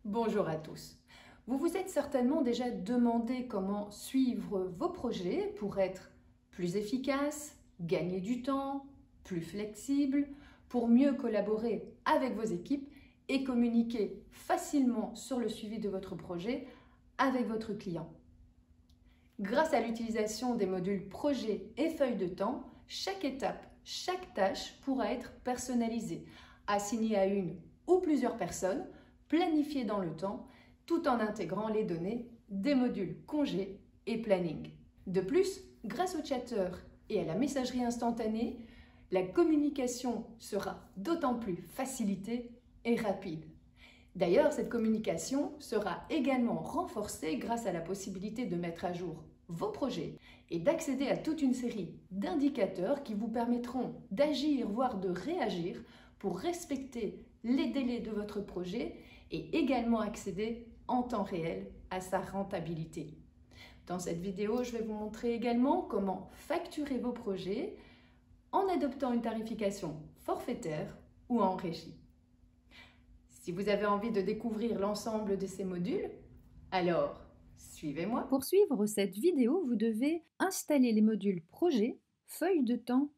Bonjour à tous. Vous vous êtes certainement déjà demandé comment suivre vos projets pour être plus efficace, gagner du temps, plus flexible, pour mieux collaborer avec vos équipes et communiquer facilement sur le suivi de votre projet avec votre client. Grâce à l'utilisation des modules projet et feuille de temps, chaque étape, chaque tâche pourra être personnalisée, assignée à une ou plusieurs personnes, planifiée dans le temps, tout en intégrant les données des modules congé et planning. De plus, grâce au chatter et à la messagerie instantanée, la communication sera d'autant plus facilitée et rapide. D'ailleurs, cette communication sera également renforcée grâce à la possibilité de mettre à jour vos projets et d'accéder à toute une série d'indicateurs qui vous permettront d'agir, voire de réagir pour respecter les délais de votre projet et également accéder en temps réel à sa rentabilité. Dans cette vidéo, je vais vous montrer également comment facturer vos projets en adoptant une tarification forfaitaire ou en régie. Si vous avez envie de découvrir l'ensemble de ces modules, alors suivez-moi. Pour suivre cette vidéo, vous devez installer les modules projet, feuille de temps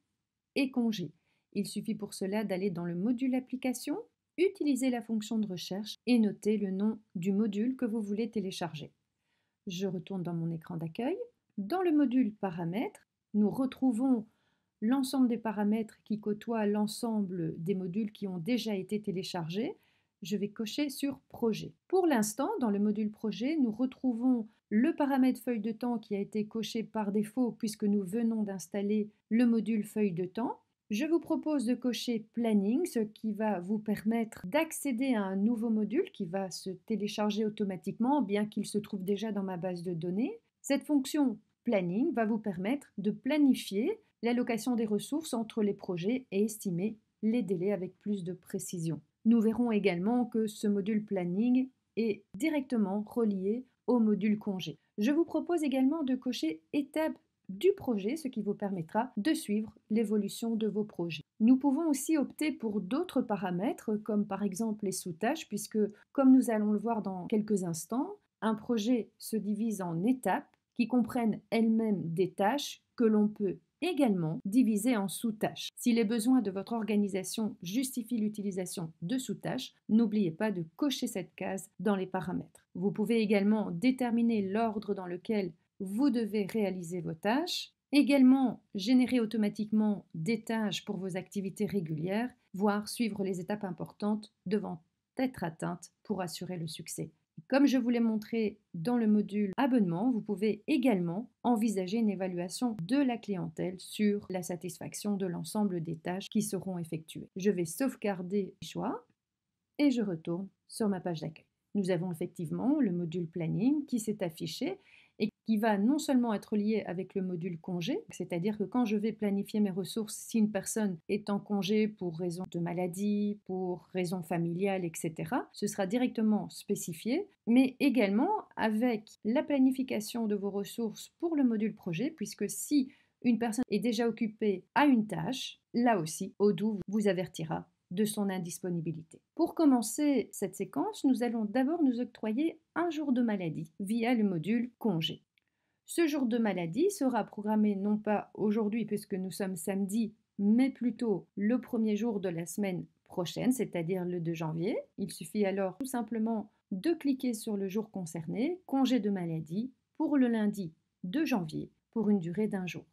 et congé. Il suffit pour cela d'aller dans le module application, utiliser la fonction de recherche et noter le nom du module que vous voulez télécharger. Je retourne dans mon écran d'accueil. Dans le module paramètres, nous retrouvons l'ensemble des paramètres qui côtoient l'ensemble des modules qui ont déjà été téléchargés. Je vais cocher sur projet. Pour l'instant, dans le module projet, nous retrouvons le paramètre feuille de temps qui a été coché par défaut puisque nous venons d'installer le module feuille de temps. Je vous propose de cocher planning, ce qui va vous permettre d'accéder à un nouveau module qui va se télécharger automatiquement, bien qu'il se trouve déjà dans ma base de données. Cette fonction planning va vous permettre de planifier l'allocation des ressources entre les projets et estimer les délais avec plus de précision. Nous verrons également que ce module planning est directement relié au module congé. Je vous propose également de cocher étape du projet, ce qui vous permettra de suivre l'évolution de vos projets. Nous pouvons aussi opter pour d'autres paramètres, comme par exemple les sous-tâches, puisque, comme nous allons le voir dans quelques instants, un projet se divise en étapes qui comprennent elles-mêmes des tâches que l'on peut également diviser en sous-tâches. Si les besoins de votre organisation justifient l'utilisation de sous-tâches, n'oubliez pas de cocher cette case dans les paramètres. Vous pouvez également déterminer l'ordre dans lequel vous devez réaliser vos tâches, également générer automatiquement des tâches pour vos activités régulières, voire suivre les étapes importantes devant être atteintes pour assurer le succès. Comme je vous l'ai montré dans le module abonnement, vous pouvez également envisager une évaluation de la clientèle sur la satisfaction de l'ensemble des tâches qui seront effectuées. Je vais sauvegarder le choix et je retourne sur ma page d'accueil. Nous avons effectivement le module planning qui s'est affiché et qui va non seulement être lié avec le module congé, c'est-à-dire que quand je vais planifier mes ressources, si une personne est en congé pour raison de maladie, pour raison familiale, etc., ce sera directement spécifié, mais également avec la planification de vos ressources pour le module projet, puisque si une personne est déjà occupée à une tâche, là aussi, Odoo vous avertira de son indisponibilité. Pour commencer cette séquence, nous allons d'abord nous octroyer un jour de maladie via le module congé. Ce jour de maladie sera programmé non pas aujourd'hui puisque nous sommes samedi, mais plutôt le premier jour de la semaine prochaine, c'est-à-dire le 2 janvier. Il suffit alors tout simplement de cliquer sur le jour concerné, congé de maladie, pour le lundi 2 janvier, pour une durée d'un jour.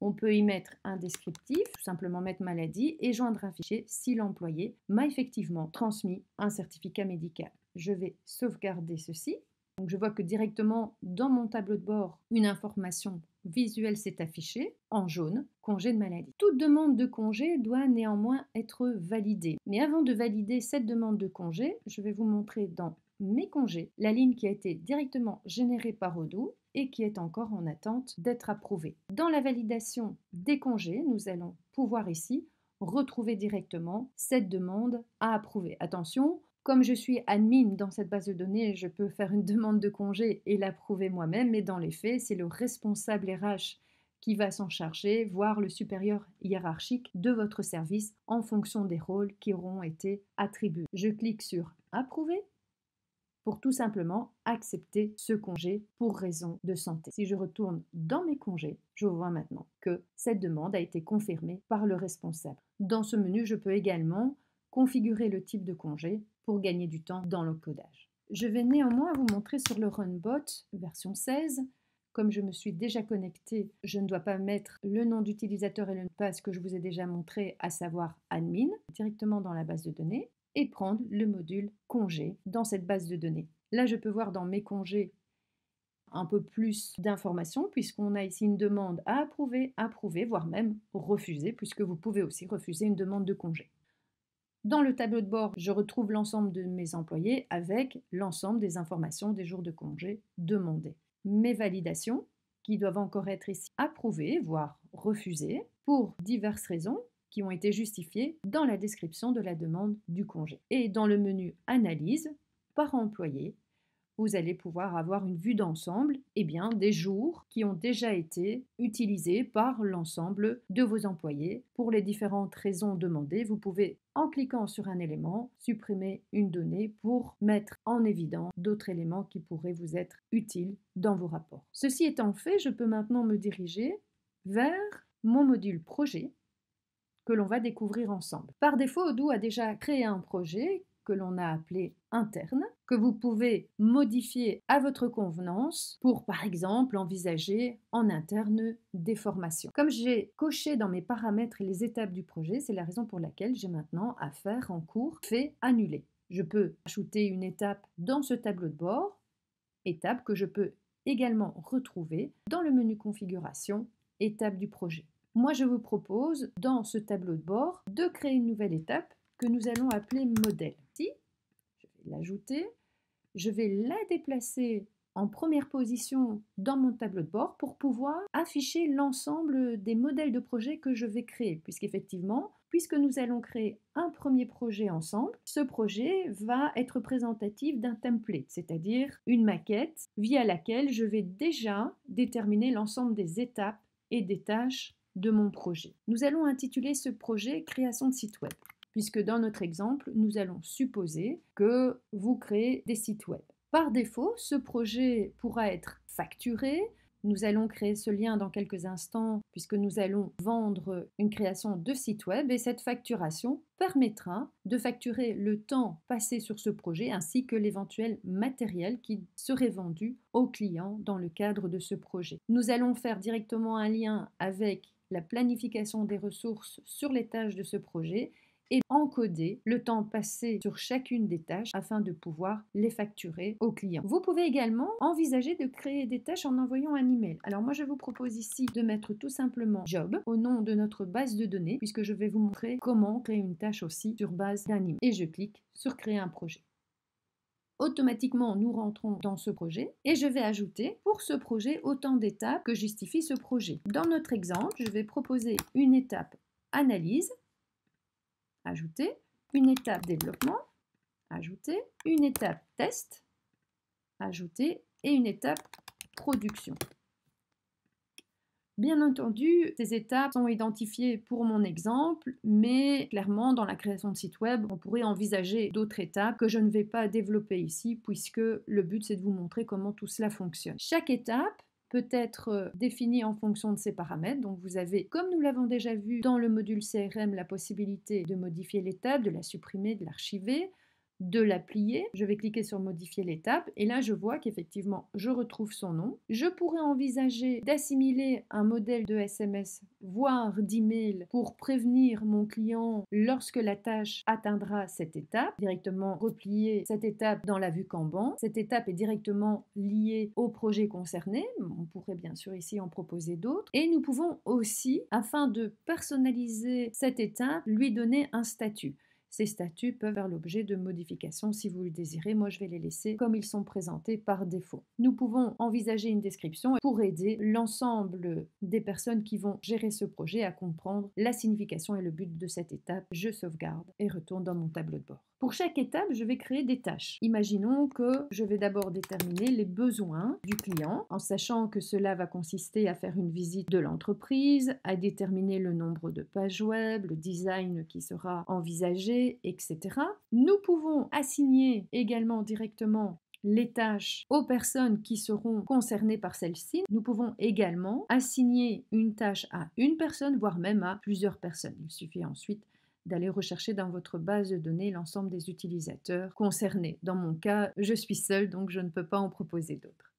On peut y mettre un descriptif, tout simplement mettre maladie et joindre un fichier si l'employé m'a effectivement transmis un certificat médical. Je vais sauvegarder ceci. Donc je vois que directement dans mon tableau de bord, une information visuelle s'est affichée en jaune, congé de maladie. Toute demande de congé doit néanmoins être validée. Mais avant de valider cette demande de congé, je vais vous montrer dans mes congés la ligne qui a été directement générée par Odoo et qui est encore en attente d'être approuvée. Dans la validation des congés, nous allons pouvoir ici retrouver directement cette demande à approuver. Attention, comme je suis admin dans cette base de données, je peux faire une demande de congé et l'approuver moi-même, mais dans les faits, c'est le responsable RH qui va s'en charger, voire le supérieur hiérarchique de votre service en fonction des rôles qui auront été attribués. Je clique sur approuver pour tout simplement accepter ce congé pour raison de santé. Si je retourne dans mes congés, je vois maintenant que cette demande a été confirmée par le responsable. Dans ce menu, je peux également configurer le type de congé pour gagner du temps dans le codage. Je vais néanmoins vous montrer sur le Runbot version 16. Comme je me suis déjà connectée, je ne dois pas mettre le nom d'utilisateur et le mot de passe que je vous ai déjà montré, à savoir admin, directement dans la base de données, et prendre le module congé dans cette base de données. Là, je peux voir dans mes congés un peu plus d'informations puisqu'on a ici une demande à approuver, voire même refuser, puisque vous pouvez aussi refuser une demande de congé. Dans le tableau de bord, je retrouve l'ensemble de mes employés avec l'ensemble des informations des jours de congé demandés. Mes validations, qui doivent encore être ici approuvées, voire refusées, pour diverses raisons qui ont été justifiées dans la description de la demande du congé. Et dans le menu Analyse, par employé, vous allez pouvoir avoir une vue d'ensemble des jours qui ont déjà été utilisés par l'ensemble de vos employés pour les différentes raisons demandées. Vous pouvez, en cliquant sur un élément, supprimer une donnée pour mettre en évidence d'autres éléments qui pourraient vous être utiles dans vos rapports. Ceci étant fait, je peux maintenant me diriger vers mon module projet que l'on va découvrir ensemble. Par défaut, Odoo a déjà créé un projet que l'on a appelé interne, que vous pouvez modifier à votre convenance pour, par exemple, envisager en interne des formations. Comme j'ai coché dans mes paramètres les étapes du projet, c'est la raison pour laquelle j'ai maintenant à faire en cours, fait, annuler. Je peux ajouter une étape dans ce tableau de bord, étape que je peux également retrouver dans le menu configuration, étape du projet. Moi, je vous propose, dans ce tableau de bord, de créer une nouvelle étape que nous allons appeler modèle. Ici, je vais l'ajouter, je vais la déplacer en première position dans mon tableau de bord pour pouvoir afficher l'ensemble des modèles de projet que je vais créer, puisqu'effectivement, puisque nous allons créer un premier projet ensemble, ce projet va être représentatif d'un template, c'est-à-dire une maquette via laquelle je vais déjà déterminer l'ensemble des étapes et des tâches de mon projet. Nous allons intituler ce projet création de site web, puisque dans notre exemple, nous allons supposer que vous créez des sites web. Par défaut, ce projet pourra être facturé. Nous allons créer ce lien dans quelques instants puisque nous allons vendre une création de site web et cette facturation permettra de facturer le temps passé sur ce projet ainsi que l'éventuel matériel qui serait vendu aux clients dans le cadre de ce projet. Nous allons faire directement un lien avec la planification des ressources sur les tâches de ce projet et encoder le temps passé sur chacune des tâches afin de pouvoir les facturer aux clients. Vous pouvez également envisager de créer des tâches en envoyant un email. Alors moi je vous propose ici de mettre tout simplement job au nom de notre base de données puisque je vais vous montrer comment créer une tâche aussi sur base d'un email. Et je clique sur créer un projet. Automatiquement, nous rentrons dans ce projet et je vais ajouter pour ce projet autant d'étapes que justifie ce projet. Dans notre exemple, je vais proposer une étape analyse, ajouter, une étape développement, ajouter, une étape test, ajouter et une étape production. Bien entendu, ces étapes sont identifiées pour mon exemple, mais clairement, dans la création de site web, on pourrait envisager d'autres étapes que je ne vais pas développer ici, puisque le but, c'est de vous montrer comment tout cela fonctionne. Chaque étape peut être définie en fonction de ses paramètres. Donc, vous avez, comme nous l'avons déjà vu dans le module CRM, la possibilité de modifier l'étape, de la supprimer, de l'archiver, de la plier. Je vais cliquer sur modifier l'étape et là je vois qu'effectivement je retrouve son nom. Je pourrais envisager d'assimiler un modèle de SMS voire d'email pour prévenir mon client lorsque la tâche atteindra cette étape, directement replier cette étape dans la vue Kanban. Cette étape est directement liée au projet concerné. On pourrait bien sûr ici en proposer d'autres et nous pouvons aussi, afin de personnaliser cette étape, lui donner un statut. Ces statuts peuvent faire l'objet de modifications si vous le désirez. Moi, je vais les laisser comme ils sont présentés par défaut. Nous pouvons envisager une description pour aider l'ensemble des personnes qui vont gérer ce projet à comprendre la signification et le but de cette étape. Je sauvegarde et retourne dans mon tableau de bord. Pour chaque étape, je vais créer des tâches. Imaginons que je vais d'abord déterminer les besoins du client, en sachant que cela va consister à faire une visite de l'entreprise, à déterminer le nombre de pages web, le design qui sera envisagé, etc. Nous pouvons assigner également directement les tâches aux personnes qui seront concernées par celles-ci. Nous pouvons également assigner une tâche à une personne, voire même à plusieurs personnes. Il suffit ensuite d'aller rechercher dans votre base de données l'ensemble des utilisateurs concernés. Dans mon cas, je suis seule, donc je ne peux pas en proposer d'autres.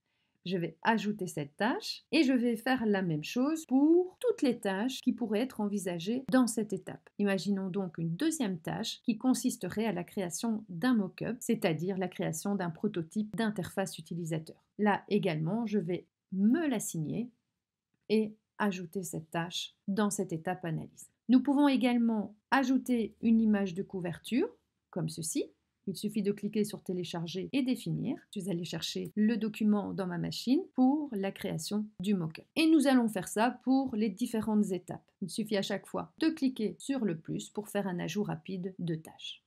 Je vais ajouter cette tâche et je vais faire la même chose pour toutes les tâches qui pourraient être envisagées dans cette étape. Imaginons donc une deuxième tâche qui consisterait à la création d'un mock-up, c'est-à-dire la création d'un prototype d'interface utilisateur. Là également, je vais me l'assigner et ajouter cette tâche dans cette étape analyse. Nous pouvons également ajouter une image de couverture, comme ceci. Il suffit de cliquer sur télécharger et définir. Je vais aller chercher le document dans ma machine pour la création du mock-up. Et nous allons faire ça pour les différentes étapes. Il suffit à chaque fois de cliquer sur le plus pour faire un ajout rapide de tâches.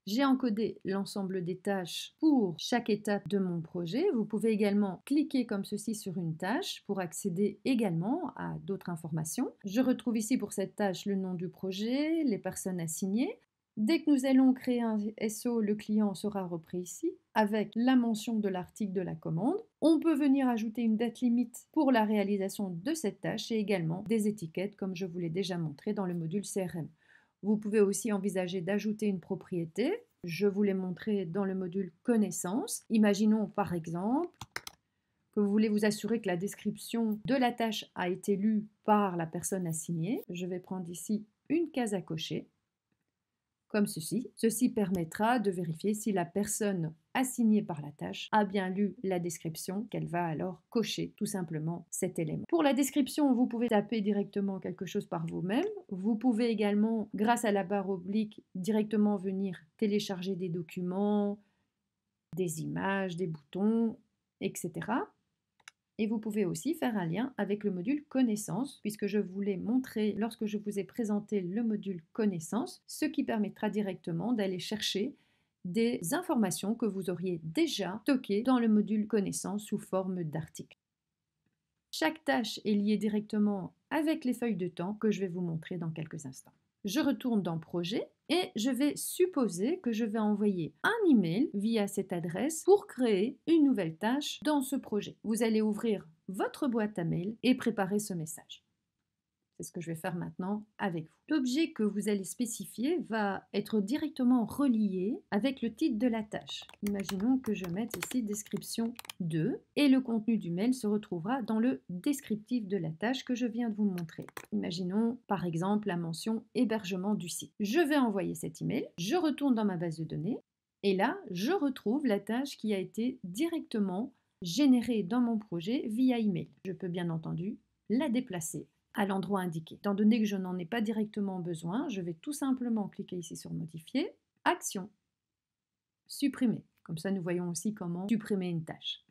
J'ai encodé l'ensemble des tâches pour chaque étape de mon projet. Vous pouvez également cliquer comme ceci sur une tâche pour accéder également à d'autres informations. Je retrouve ici pour cette tâche le nom du projet, les personnes assignées. Dès que nous allons créer un SO, le client sera repris ici avec la mention de l'article de la commande. On peut venir ajouter une date limite pour la réalisation de cette tâche et également des étiquettes comme je vous l'ai déjà montré dans le module CRM. Vous pouvez aussi envisager d'ajouter une propriété. Je vous l'ai montré dans le module connaissance. Imaginons par exemple que vous voulez vous assurer que la description de la tâche a été lue par la personne assignée. Je vais prendre ici une case à cocher, comme ceci. Ceci permettra de vérifier si la personne assignée par la tâche a bien lu la description, qu'elle va alors cocher tout simplement cet élément. Pour la description, vous pouvez taper directement quelque chose par vous-même. Vous pouvez également, grâce à la barre oblique, directement venir télécharger des documents, des images, des boutons, etc. Et vous pouvez aussi faire un lien avec le module connaissance, puisque je vous l'ai montré lorsque je vous ai présenté le module connaissance, ce qui permettra directement d'aller chercher des informations que vous auriez déjà stockées dans le module connaissance sous forme d'articles. Chaque tâche est liée directement avec les feuilles de temps que je vais vous montrer dans quelques instants. Je retourne dans Projet et je vais supposer que je vais envoyer un email via cette adresse pour créer une nouvelle tâche dans ce projet. Vous allez ouvrir votre boîte à mail et préparer ce message. C'est ce que je vais faire maintenant avec vous. L'objet que vous allez spécifier va être directement relié avec le titre de la tâche. Imaginons que je mette ici description 2 et le contenu du mail se retrouvera dans le descriptif de la tâche que je viens de vous montrer. Imaginons par exemple la mention hébergement du site. Je vais envoyer cet email, je retourne dans ma base de données et là je retrouve la tâche qui a été directement générée dans mon projet via email. Je peux bien entendu la déplacer à l'endroit indiqué. Étant donné que je n'en ai pas directement besoin, je vais tout simplement cliquer ici sur Modifier, Action, Supprimer. Comme ça, nous voyons aussi comment supprimer une tâche.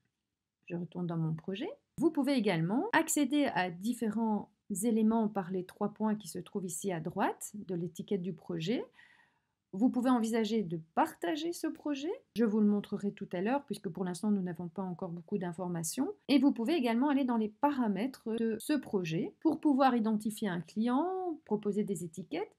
Je retourne dans mon projet. Vous pouvez également accéder à différents éléments par les 3 points qui se trouvent ici à droite de l'étiquette du projet. Vous pouvez envisager de partager ce projet. Je vous le montrerai tout à l'heure puisque pour l'instant nous n'avons pas encore beaucoup d'informations. Et vous pouvez également aller dans les paramètres de ce projet pour pouvoir identifier un client, proposer des étiquettes,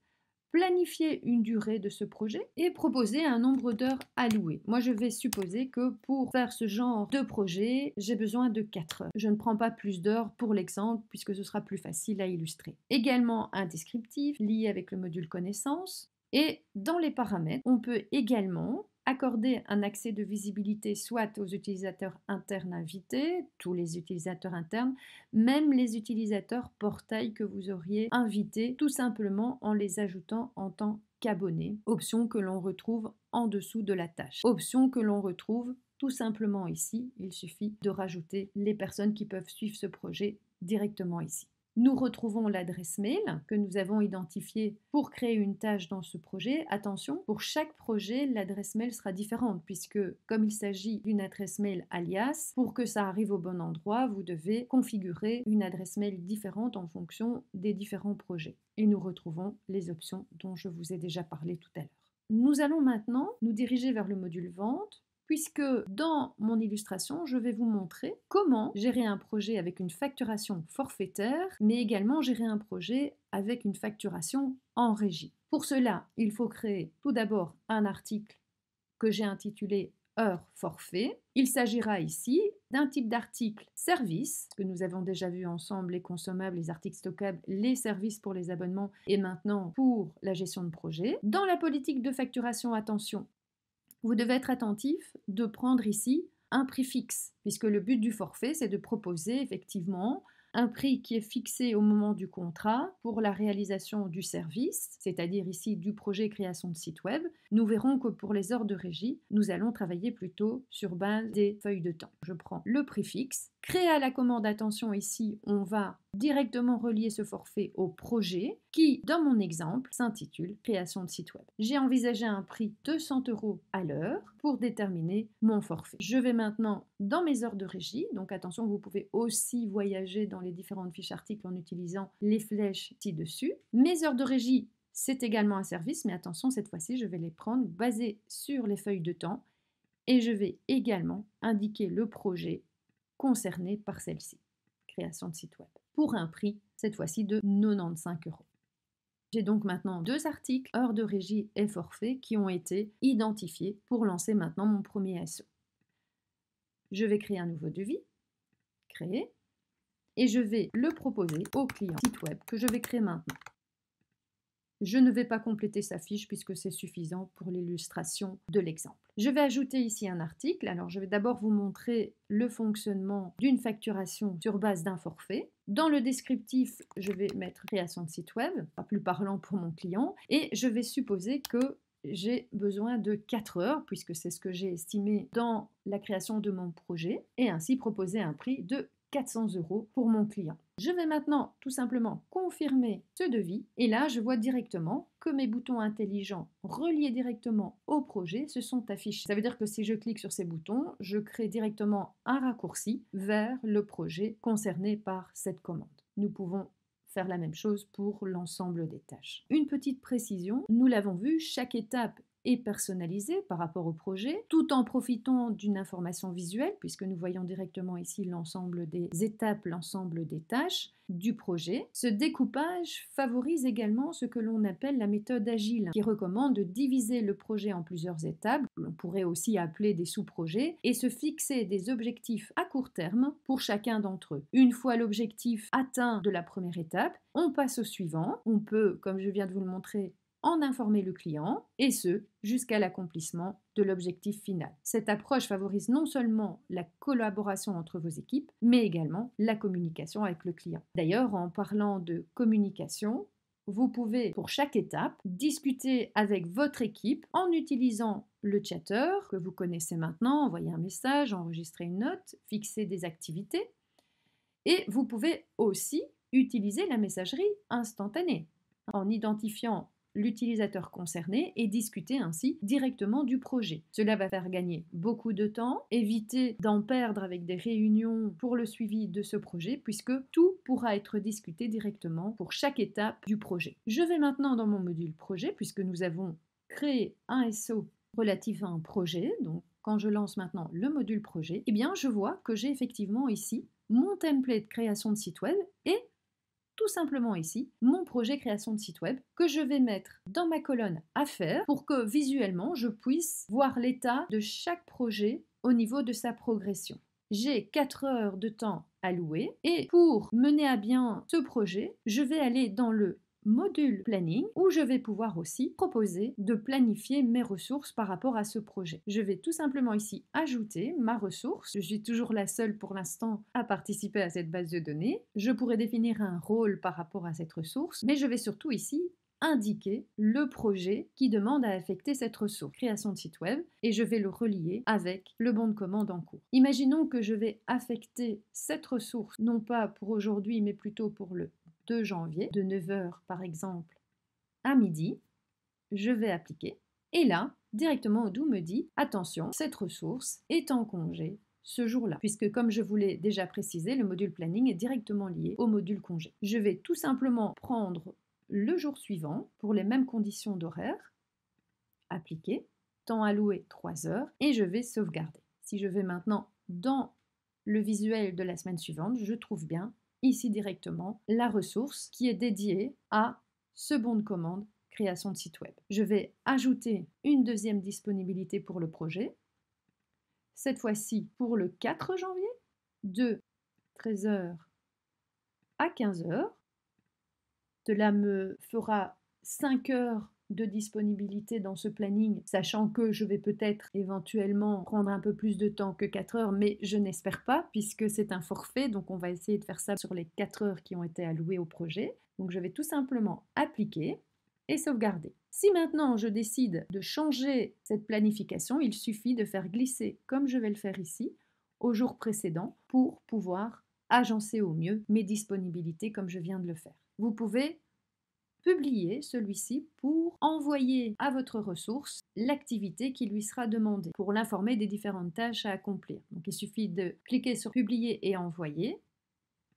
planifier une durée de ce projet et proposer un nombre d'heures allouées. Moi je vais supposer que pour faire ce genre de projet, j'ai besoin de 4 heures. Je ne prends pas plus d'heures pour l'exemple puisque ce sera plus facile à illustrer. Également un descriptif lié avec le module connaissance. Et dans les paramètres, on peut également accorder un accès de visibilité soit aux utilisateurs internes invités, tous les utilisateurs internes, même les utilisateurs portail que vous auriez invités, tout simplement en les ajoutant en tant qu'abonnés, option que l'on retrouve en dessous de la tâche. Option que l'on retrouve tout simplement ici, il suffit de rajouter les personnes qui peuvent suivre ce projet directement ici. Nous retrouvons l'adresse mail que nous avons identifiée pour créer une tâche dans ce projet. Attention, pour chaque projet, l'adresse mail sera différente puisque comme il s'agit d'une adresse mail alias, pour que ça arrive au bon endroit, vous devez configurer une adresse mail différente en fonction des différents projets. Et nous retrouvons les options dont je vous ai déjà parlé tout à l'heure. Nous allons maintenant nous diriger vers le module vente, puisque dans mon illustration, je vais vous montrer comment gérer un projet avec une facturation forfaitaire, mais également gérer un projet avec une facturation en régie. Pour cela, il faut créer tout d'abord un article que j'ai intitulé heure forfait. Il s'agira ici d'un type d'article service, que nous avons déjà vu ensemble, les consommables, les articles stockables, les services pour les abonnements et maintenant pour la gestion de projet. Dans la politique de facturation, attention, vous devez être attentif de prendre ici un prix fixe, puisque le but du forfait, c'est de proposer effectivement un prix qui est fixé au moment du contrat pour la réalisation du service, c'est-à-dire ici du projet création de site web. Nous verrons que pour les heures de régie, nous allons travailler plutôt sur base des feuilles de temps. Je prends le prix fixe. Créer à la commande, attention ici, on va directement relier ce forfait au projet qui, dans mon exemple, s'intitule création de site web. J'ai envisagé un prix 200 € à l'heure pour déterminer mon forfait. Je vais maintenant dans mes heures de régie, donc attention, vous pouvez aussi voyager dans les différentes fiches articles en utilisant les flèches ci-dessus. Mes heures de régie, c'est également un service, mais attention, cette fois-ci, je vais les prendre basées sur les feuilles de temps et je vais également indiquer le projet concerné par celle-ci, création de site web, pour un prix, cette fois-ci, de 95 €. J'ai donc maintenant 2 articles, heures de régie et forfait, qui ont été identifiés pour lancer maintenant mon premier SEO. Je vais créer un nouveau devis, créer, et je vais le proposer au client site web que je vais créer maintenant. Je ne vais pas compléter sa fiche puisque c'est suffisant pour l'illustration de l'exemple. Je vais ajouter ici un article. Alors, je vais d'abord vous montrer le fonctionnement d'une facturation sur base d'un forfait. Dans le descriptif, je vais mettre création de site web, pas plus parlant pour mon client, et je vais supposer que j'ai besoin de 4 heures, puisque c'est ce que j'ai estimé dans la création de mon projet, et ainsi proposer un prix de 400 € pour mon client. Je vais maintenant tout simplement confirmer ce devis et là je vois directement que mes boutons intelligents reliés directement au projet se sont affichés. Ça veut dire que si je clique sur ces boutons, je crée directement un raccourci vers le projet concerné par cette commande. Nous pouvons faire la même chose pour l'ensemble des tâches. Une petite précision, nous l'avons vu, chaque étape est personnalisée par rapport au projet, tout en profitant d'une information visuelle, puisque nous voyons directement ici l'ensemble des étapes, l'ensemble des tâches du projet. Ce découpage favorise également ce que l'on appelle la méthode agile, qui recommande de diviser le projet en plusieurs étapes, l'on pourrait aussi appeler des sous-projets, et se fixer des objectifs à court terme pour chacun d'entre eux. Une fois l'objectif atteint de la première étape, on passe au suivant. On peut, comme je viens de vous le montrer, en informer le client, et ce, jusqu'à l'accomplissement de l'objectif final. Cette approche favorise non seulement la collaboration entre vos équipes, mais également la communication avec le client. D'ailleurs, en parlant de communication, vous pouvez, pour chaque étape, discuter avec votre équipe en utilisant le chatter que vous connaissez maintenant, envoyer un message, enregistrer une note, fixer des activités, et vous pouvez aussi utiliser la messagerie instantanée en identifiant l'utilisateur concerné et discuter ainsi directement du projet. Cela va faire gagner beaucoup de temps, éviter d'en perdre avec des réunions pour le suivi de ce projet, puisque tout pourra être discuté directement pour chaque étape du projet. Je vais maintenant dans mon module projet, puisque nous avons créé un SO relatif à un projet. Donc, quand je lance maintenant le module projet, eh bien, je vois que j'ai effectivement ici mon template création de site web et tout simplement ici mon projet création de site web que je vais mettre dans ma colonne à faire pour que visuellement je puisse voir l'état de chaque projet au niveau de sa progression. J'ai 4 heures de temps alloué et pour mener à bien ce projet, je vais aller dans le module planning où je vais pouvoir aussi proposer de planifier mes ressources par rapport à ce projet. Je vais tout simplement ici ajouter ma ressource. Je suis toujours la seule pour l'instant à participer à cette base de données. Je pourrais définir un rôle par rapport à cette ressource, mais je vais surtout ici indiquer le projet qui demande à affecter cette ressource, création de site web, et je vais le relier avec le bon de commande en cours. Imaginons que je vais affecter cette ressource, non pas pour aujourd'hui, mais plutôt pour le 2 janvier, de 9 h par exemple à midi, je vais appliquer. Et là, directement Odoo me dit, attention, cette ressource est en congé ce jour-là, puisque comme je vous l'ai déjà précisé, le module planning est directement lié au module congé. Je vais tout simplement prendre le jour suivant pour les mêmes conditions d'horaire, appliquer, temps alloué 3 heures, et je vais sauvegarder. Si je vais maintenant dans le visuel de la semaine suivante, je trouve bien ici directement la ressource qui est dédiée à ce bon de commande création de site web. Je vais ajouter une deuxième disponibilité pour le projet cette fois-ci pour le 4 janvier, de 13 heures à 15 heures. Cela me fera 5 heures de disponibilité dans ce planning, sachant que je vais peut-être éventuellement prendre un peu plus de temps que 4 heures, mais je n'espère pas, puisque c'est un forfait, donc on va essayer de faire ça sur les 4 heures qui ont été allouées au projet. Donc je vais tout simplement appliquer et sauvegarder. Si maintenant je décide de changer cette planification, il suffit de faire glisser, comme je vais le faire ici, au jour précédent pour pouvoir agencer au mieux mes disponibilités comme je viens de le faire. Vous pouvez publier celui-ci pour envoyer à votre ressource l'activité qui lui sera demandée pour l'informer des différentes tâches à accomplir. Donc il suffit de cliquer sur publier et envoyer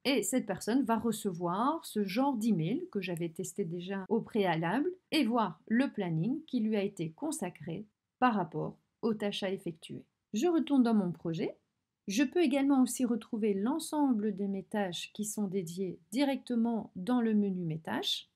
et cette personne va recevoir ce genre d'email que j'avais testé déjà au préalable et voir le planning qui lui a été consacré par rapport aux tâches à effectuer. Je retourne dans mon projet. Je peux également aussi retrouver l'ensemble de mes tâches qui sont dédiées directement dans le menu Mes tâches,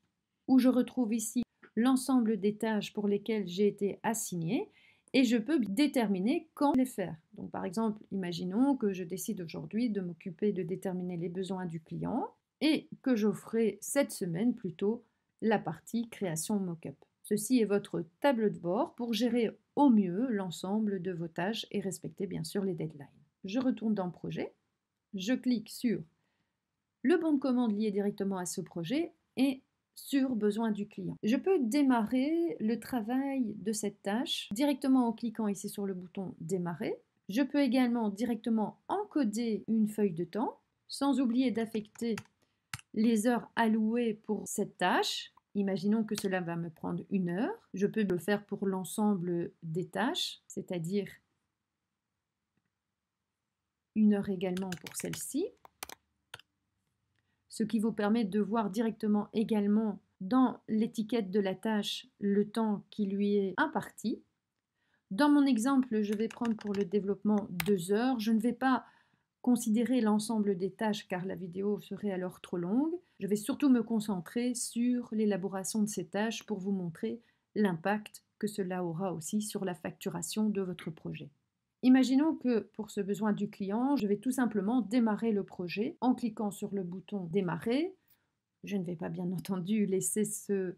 où je retrouve ici l'ensemble des tâches pour lesquelles j'ai été assignée et je peux déterminer quand les faire. Donc par exemple, imaginons que je décide aujourd'hui de m'occuper de déterminer les besoins du client et que j'offrais cette semaine plutôt la partie création mock-up. Ceci est votre tableau de bord pour gérer au mieux l'ensemble de vos tâches et respecter bien sûr les deadlines. Je retourne dans Projet, je clique sur le bon de commande lié directement à ce projet et sur besoin du client. Je peux démarrer le travail de cette tâche directement en cliquant ici sur le bouton démarrer. Je peux également directement encoder une feuille de temps, sans oublier d'affecter les heures allouées pour cette tâche. Imaginons que cela va me prendre 1 heure. Je peux le faire pour l'ensemble des tâches, c'est-à-dire 1 heure également pour celle-ci. Ce qui vous permet de voir directement également dans l'étiquette de la tâche le temps qui lui est imparti. Dans mon exemple, je vais prendre pour le développement 2 heures. Je ne vais pas considérer l'ensemble des tâches car la vidéo serait alors trop longue. Je vais surtout me concentrer sur l'élaboration de ces tâches pour vous montrer l'impact que cela aura aussi sur la facturation de votre projet. Imaginons que pour ce besoin du client, je vais tout simplement démarrer le projet en cliquant sur le bouton démarrer. Je ne vais pas bien entendu laisser ce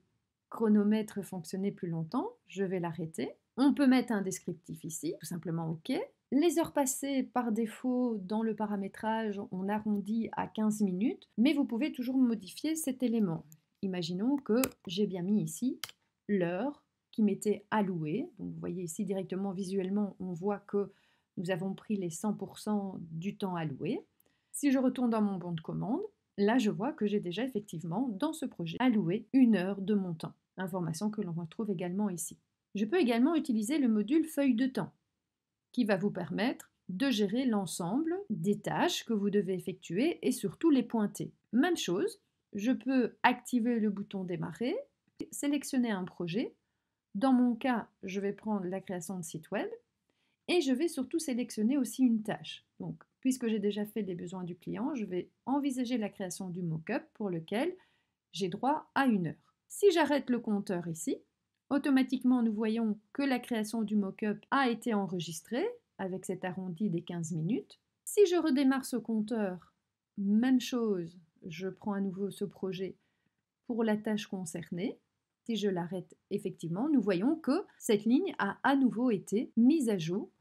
chronomètre fonctionner plus longtemps. Je vais l'arrêter. On peut mettre un descriptif ici, tout simplement OK. Les heures passées, par défaut, dans le paramétrage, on arrondit à 15 minutes, mais vous pouvez toujours modifier cet élément. Imaginons que j'ai bien mis ici l'heure qui m'était allouée. Donc vous voyez ici directement visuellement, on voit que nous avons pris les 100% du temps alloué. Si je retourne dans mon bon de commande, là je vois que j'ai déjà effectivement dans ce projet alloué 1 heure de mon temps. Information que l'on retrouve également ici. Je peux également utiliser le module feuille de temps qui va vous permettre de gérer l'ensemble des tâches que vous devez effectuer et surtout les pointer. Même chose, je peux activer le bouton démarrer, sélectionner un projet. Dans mon cas, je vais prendre la création de site web et je vais surtout sélectionner aussi une tâche. Donc, puisque j'ai déjà fait les besoins du client, je vais envisager la création du mock-up pour lequel j'ai droit à 1 heure. Si j'arrête le compteur ici, automatiquement nous voyons que la création du mock-up a été enregistrée avec cet arrondi des 15 minutes. Si je redémarre ce compteur, même chose, je prends à nouveau ce projet pour la tâche concernée. Si je l'arrête, effectivement, nous voyons que cette ligne a à nouveau été mise à jour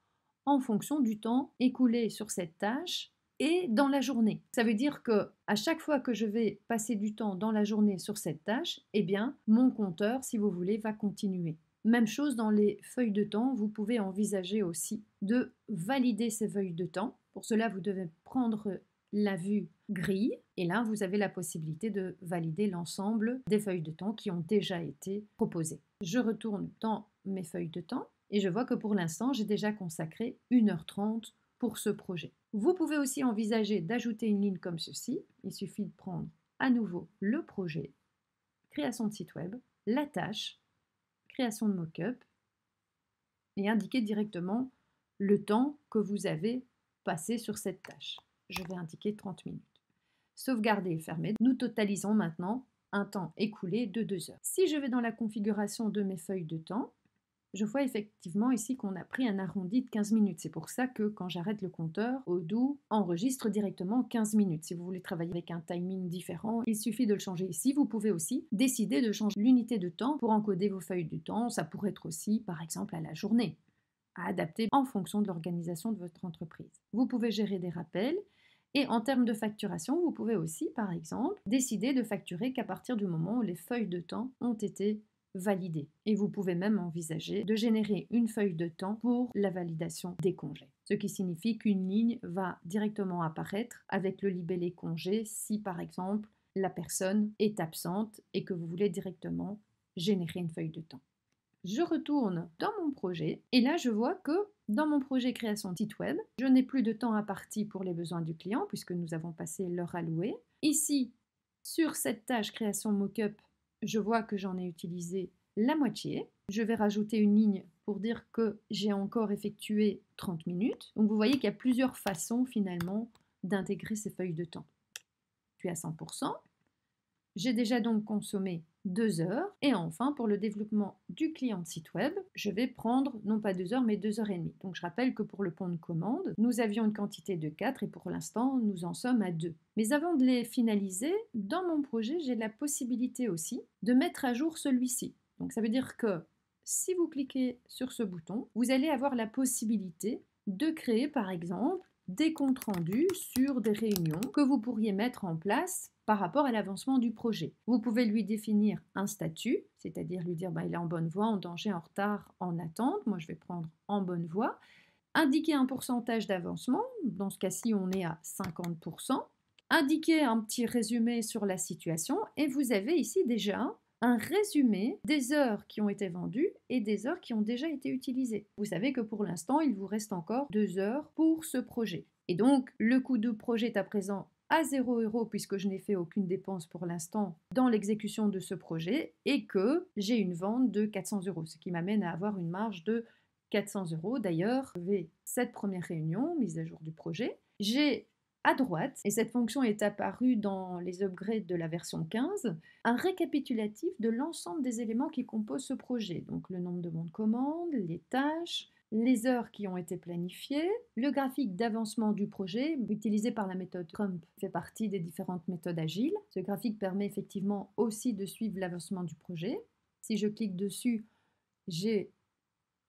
en fonction du temps écoulé sur cette tâche et dans la journée. Ça veut dire que à chaque fois que je vais passer du temps dans la journée sur cette tâche, eh bien, mon compteur, si vous voulez, va continuer. Même chose dans les feuilles de temps, vous pouvez envisager aussi de valider ces feuilles de temps. Pour cela, vous devez prendre la vue grille et là, vous avez la possibilité de valider l'ensemble des feuilles de temps qui ont déjà été proposées. Je retourne dans mes feuilles de temps et je vois que pour l'instant, j'ai déjà consacré 1h30 pour ce projet. Vous pouvez aussi envisager d'ajouter une ligne comme ceci. Il suffit de prendre à nouveau le projet, création de site web, la tâche, création de mock-up et indiquer directement le temps que vous avez passé sur cette tâche. Je vais indiquer 30 minutes. Sauvegarder et fermer. Nous totalisons maintenant un temps écoulé de 2 heures. Si je vais dans la configuration de mes feuilles de temps, je vois effectivement ici qu'on a pris un arrondi de 15 minutes. C'est pour ça que quand j'arrête le compteur, Odoo enregistre directement 15 minutes. Si vous voulez travailler avec un timing différent, il suffit de le changer ici. Vous pouvez aussi décider de changer l'unité de temps pour encoder vos feuilles de temps. Ça pourrait être aussi, par exemple, à la journée, à adapter en fonction de l'organisation de votre entreprise. Vous pouvez gérer des rappels. Et en termes de facturation, vous pouvez aussi, par exemple, décider de facturer qu'à partir du moment où les feuilles de temps ont été validées. Et vous pouvez même envisager de générer une feuille de temps pour la validation des congés. Ce qui signifie qu'une ligne va directement apparaître avec le libellé congé si, par exemple, la personne est absente et que vous voulez directement générer une feuille de temps. Je retourne dans mon projet et là je vois que dans mon projet création de site web, je n'ai plus de temps imparti pour les besoins du client puisque nous avons passé l'heure allouée. Ici, sur cette tâche création mockup, je vois que j'en ai utilisé la moitié. Je vais rajouter une ligne pour dire que j'ai encore effectué 30 minutes. Donc vous voyez qu'il y a plusieurs façons finalement d'intégrer ces feuilles de temps. Je suis à 100%. J'ai déjà donc consommé 2 heures. Et enfin, pour le développement du client de site web, je vais prendre non pas 2 heures, mais 2 heures et demie. Donc je rappelle que pour le pont de commande, nous avions une quantité de 4 et pour l'instant, nous en sommes à 2. Mais avant de les finaliser, dans mon projet, j'ai la possibilité aussi de mettre à jour celui-ci. Donc ça veut dire que si vous cliquez sur ce bouton, vous allez avoir la possibilité de créer par exemple des comptes rendus sur des réunions que vous pourriez mettre en place par rapport à l'avancement du projet. Vous pouvez lui définir un statut, c'est-à-dire lui dire il est en bonne voie, en danger, en retard, en attente. Moi, je vais prendre en bonne voie. Indiquer un pourcentage d'avancement, dans ce cas-ci, on est à 50%. Indiquer un petit résumé sur la situation et vous avez ici déjà un résumé des heures qui ont été vendues et des heures qui ont déjà été utilisées. Vous savez que pour l'instant, il vous reste encore 2 heures pour ce projet. Et donc, le coût du projet est à présent à 0 € puisque je n'ai fait aucune dépense pour l'instant dans l'exécution de ce projet et que j'ai une vente de 400 €, ce qui m'amène à avoir une marge de 400 €. D'ailleurs, je vais cette première réunion, mise à jour du projet, j'ai à droite, et cette fonction est apparue dans les upgrades de la version 15, un récapitulatif de l'ensemble des éléments qui composent ce projet. Donc le nombre de bons de commande, les tâches, les heures qui ont été planifiées, le graphique d'avancement du projet utilisé par la méthode Scrum fait partie des différentes méthodes agiles. Ce graphique permet effectivement aussi de suivre l'avancement du projet. Si je clique dessus, j'ai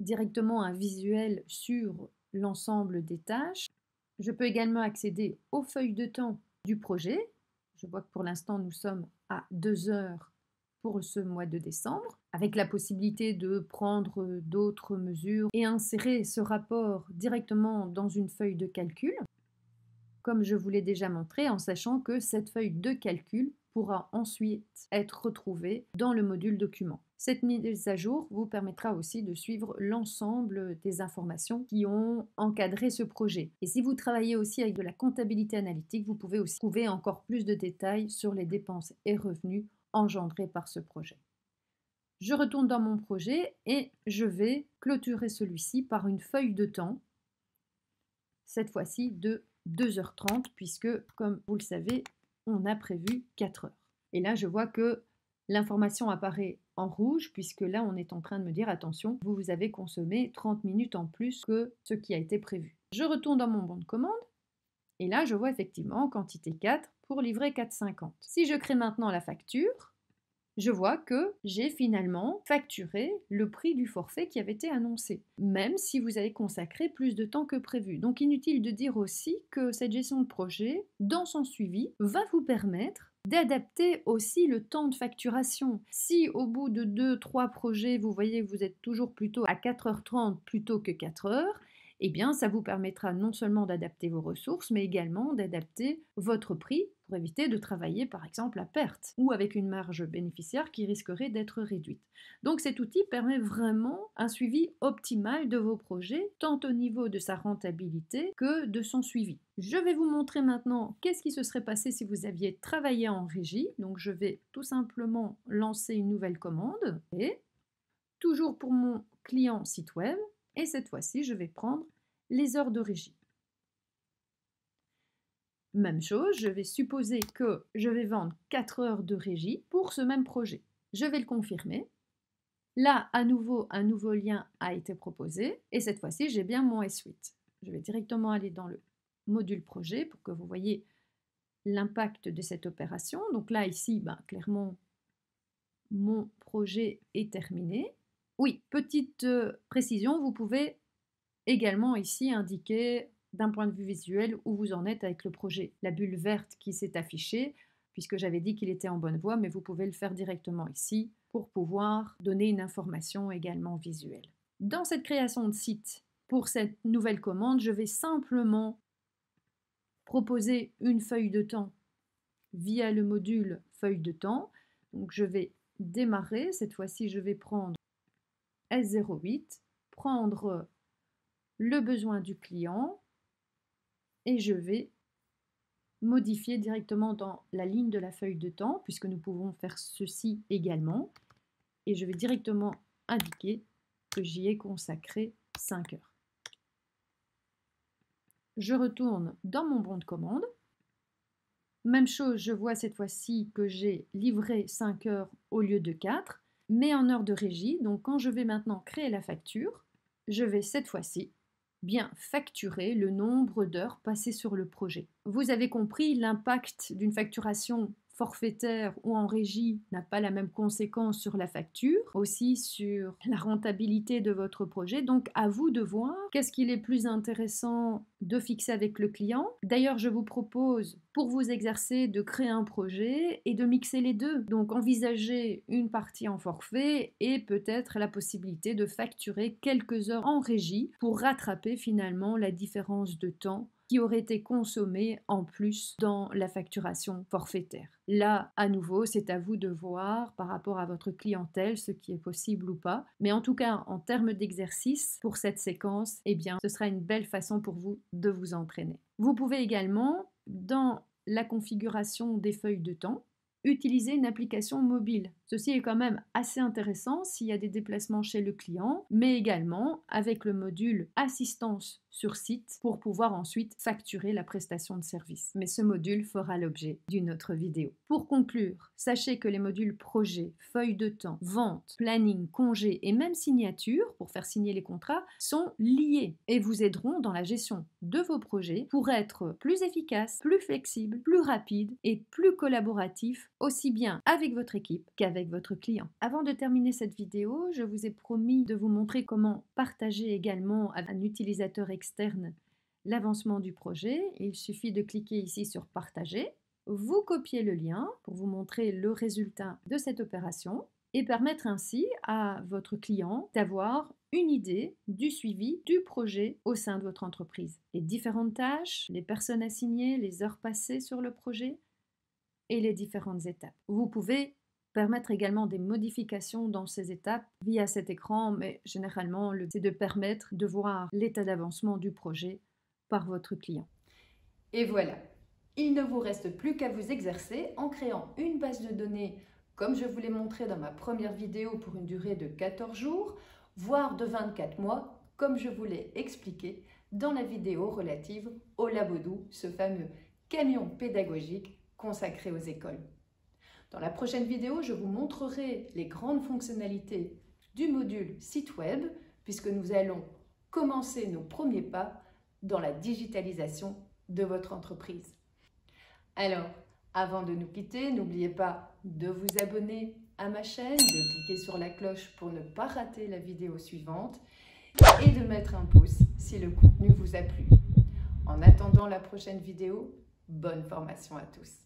directement un visuel sur l'ensemble des tâches. Je peux également accéder aux feuilles de temps du projet. Je vois que pour l'instant, nous sommes à 2 heures pour ce mois de décembre, avec la possibilité de prendre d'autres mesures et insérer ce rapport directement dans une feuille de calcul, comme je vous l'ai déjà montré, en sachant que cette feuille de calcul pourra ensuite être retrouvée dans le module document. Cette mise à jour vous permettra aussi de suivre l'ensemble des informations qui ont encadré ce projet. Et si vous travaillez aussi avec de la comptabilité analytique, vous pouvez aussi trouver encore plus de détails sur les dépenses et revenus engendrés par ce projet. Je retourne dans mon projet et je vais clôturer celui-ci par une feuille de temps, cette fois-ci de 2h30, puisque, comme vous le savez, on a prévu 4 heures. Et là, je vois que l'information apparaît en rouge, puisque là, on est en train de me dire, attention, vous avez consommé 30 minutes en plus que ce qui a été prévu. Je retourne dans mon bon de commande, et là, je vois effectivement quantité 4 pour livrer 4,50. Si je crée maintenant la facture, je vois que j'ai finalement facturé le prix du forfait qui avait été annoncé, même si vous avez consacré plus de temps que prévu. Donc inutile de dire aussi que cette gestion de projet, dans son suivi, va vous permettre d'adapter aussi le temps de facturation. Si au bout de 2-3 projets, vous voyez que vous êtes toujours plutôt à 4h30 plutôt que 4 heures, eh bien ça vous permettra non seulement d'adapter vos ressources, mais également d'adapter votre prix pour éviter de travailler par exemple à perte ou avec une marge bénéficiaire qui risquerait d'être réduite. Donc cet outil permet vraiment un suivi optimal de vos projets, tant au niveau de sa rentabilité que de son suivi. Je vais vous montrer maintenant qu'est-ce qui se serait passé si vous aviez travaillé en régie. Donc je vais tout simplement lancer une nouvelle commande et toujours pour mon client site web. Et cette fois-ci, je vais prendre les heures de régie. Même chose, je vais supposer que je vais vendre 4 heures de régie pour ce même projet. Je vais le confirmer. Là, à nouveau, un nouveau lien a été proposé et cette fois-ci, j'ai bien mon S8. Je vais directement aller dans le module projet pour que vous voyez l'impact de cette opération. Donc là, ici, clairement, mon projet est terminé. Oui, petite précision, vous pouvez également ici indiquer d'un point de vue visuel où vous en êtes avec le projet. La bulle verte qui s'est affichée, puisque j'avais dit qu'il était en bonne voie, mais vous pouvez le faire directement ici pour pouvoir donner une information également visuelle. Dans cette création de site, pour cette nouvelle commande, je vais simplement proposer une feuille de temps via le module feuille de temps. Donc je vais démarrer, cette fois-ci je vais prendre S08, prendre le besoin du client et je vais modifier directement dans la ligne de la feuille de temps puisque nous pouvons faire ceci également et je vais directement indiquer que j'y ai consacré 5 heures. Je retourne dans mon bon de commande. Même chose, je vois cette fois-ci que j'ai livré 5 heures au lieu de 4, mais en heure de régie. Donc quand je vais maintenant créer la facture, je vais cette fois-ci bien facturer le nombre d'heures passées sur le projet. Vous avez compris, l'impact d'une facturation forfaitaire ou en régie n'a pas la même conséquence sur la facture, aussi sur la rentabilité de votre projet. Donc à vous de voir qu'est-ce qu'il est plus intéressant de fixer avec le client. D'ailleurs, je vous propose pour vous exercer de créer un projet et de mixer les deux. Donc envisagez une partie en forfait et peut-être la possibilité de facturer quelques heures en régie pour rattraper finalement la différence de temps qui aurait été consommé en plus dans la facturation forfaitaire. Là, à nouveau, c'est à vous de voir par rapport à votre clientèle ce qui est possible ou pas. Mais en tout cas, en termes d'exercice, pour cette séquence, eh bien, ce sera une belle façon pour vous de vous entraîner. Vous pouvez également, dans la configuration des feuilles de temps, utiliser une application mobile. Ceci est quand même assez intéressant s'il y a des déplacements chez le client, mais également avec le module assistance sur site pour pouvoir ensuite facturer la prestation de service. Mais ce module fera l'objet d'une autre vidéo. Pour conclure, sachez que les modules projet, feuille de temps, vente, planning, congé et même signature pour faire signer les contrats sont liés et vous aideront dans la gestion de vos projets pour être plus efficace, plus flexible, plus rapide et plus collaboratif aussi bien avec votre équipe qu'avec votre client. Avant de terminer cette vidéo, je vous ai promis de vous montrer comment partager également à un utilisateur externe l'avancement du projet. Il suffit de cliquer ici sur partager, vous copiez le lien pour vous montrer le résultat de cette opération et permettre ainsi à votre client d'avoir une idée du suivi du projet au sein de votre entreprise. Les différentes tâches, les personnes assignées, les heures passées sur le projet et les différentes étapes. Vous pouvez permettre également des modifications dans ces étapes via cet écran, mais généralement, c'est de permettre de voir l'état d'avancement du projet par votre client. Et voilà, il ne vous reste plus qu'à vous exercer en créant une base de données comme je vous l'ai montré dans ma première vidéo pour une durée de 14 jours, voire de 24 mois, comme je vous l'ai expliqué dans la vidéo relative au Labodou, ce fameux camion pédagogique consacré aux écoles. Dans la prochaine vidéo, je vous montrerai les grandes fonctionnalités du module site web, puisque nous allons commencer nos premiers pas dans la digitalisation de votre entreprise. Alors, avant de nous quitter, n'oubliez pas de vous abonner à ma chaîne, de cliquer sur la cloche pour ne pas rater la vidéo suivante et de mettre un pouce si le contenu vous a plu. En attendant la prochaine vidéo, bonne formation à tous.